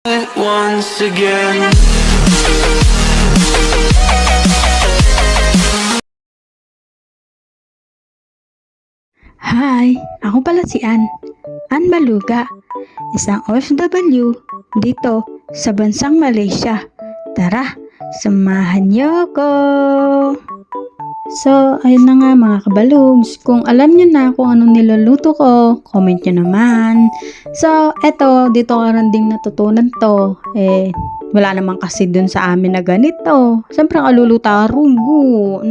Once again. Hi, ako pala si Ann Maluga, isang OFW dito sa bansang Malaysia. Tara, samahan niyo ko! So, ayun na nga mga kabalugs. Kung alam niyo na kung anong niluluto ko, comment niyo naman. So, eto, dito ko rin ding natutunan to. Wala naman kasi dun sa amin na ganito. Siyempre, kalulutarunggo.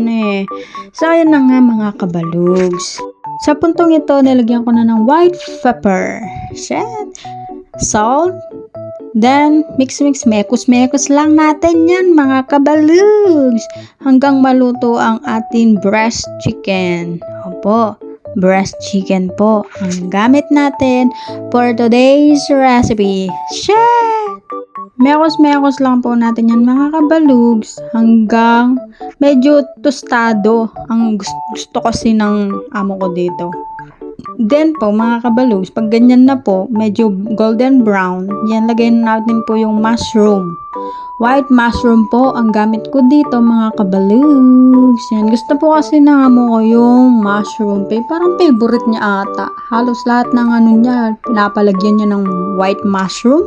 So, ayun na nga mga kabalugs. Sa puntong ito, nilagyan ko na ng white pepper. Salt. Then, mix, mekos lang natin yan mga kabalugs. Hanggang maluto ang ating breast chicken. Opo, breast chicken po ang gamit natin for today's recipe. Mekos lang po natin yan mga kabalugs hanggang medyo tostado ang gusto kasi ng amo ko dito. Then po mga kabalugs, pag ganyan na po, medyo golden brown, yan lagay natin po yung mushroom. White mushroom po ang gamit ko dito mga kabalugs. Yan, gusto po kasi ng amo ko yung mushroom. Parang favorite niya ata. Halos lahat ng niya, pinapalagyan niya ng white mushroom.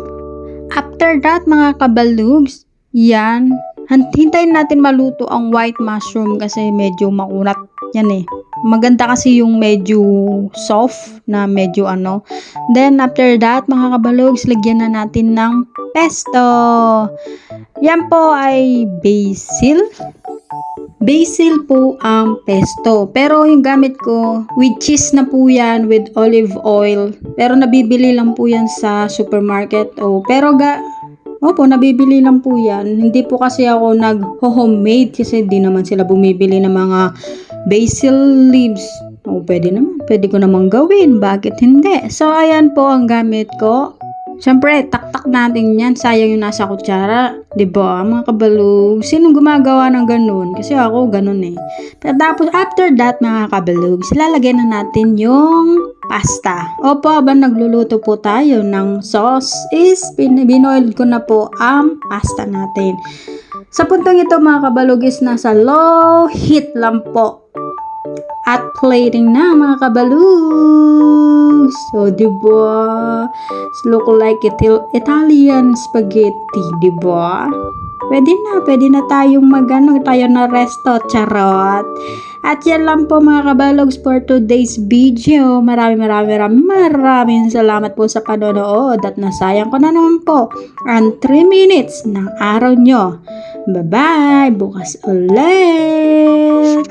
After that mga kabalugs, yan, hintayin natin maluto ang white mushroom kasi medyo makunat yan Maganda kasi yung medyo soft na medyo Then after that mga kabalugs, lagyan na natin ng pesto. Yan po ay basil. Basil po ang pesto. Pero yung gamit ko, with cheese na po yan, with olive oil. Pero nabibili lang po yan sa supermarket. Opo, nabibili lang po yan. Hindi po kasi ako nag-homemade kasi di naman sila bumibili ng mga basil leaves. Pwede ko namang gawin. Bakit hindi? So, ayan po ang gamit ko. Siyempre, taktak natin yan. Sayang yung nasa kutsara. Diba, mga kabalug? Sinong gumagawa ng ganun? Kasi ako, ganun Tapos, after that, mga kabalug, lalagyan na natin yung pasta. Opo, habang nagluluto po tayo ng sauce is binoil ko na po ang pasta natin. Sa puntong ito, mga kabalug, is nasa low heat lang po. At plating na mga kabalugs. So, diba? Look like Italian spaghetti, diba? Pwede na tayong tayo na resto, charot. At yan lang po mga kabalugs for today's video. Maraming salamat po sa panonood at nasayang ko na naman po ang 3 minutes ng araw nyo. Bye-bye! Bukas ulit!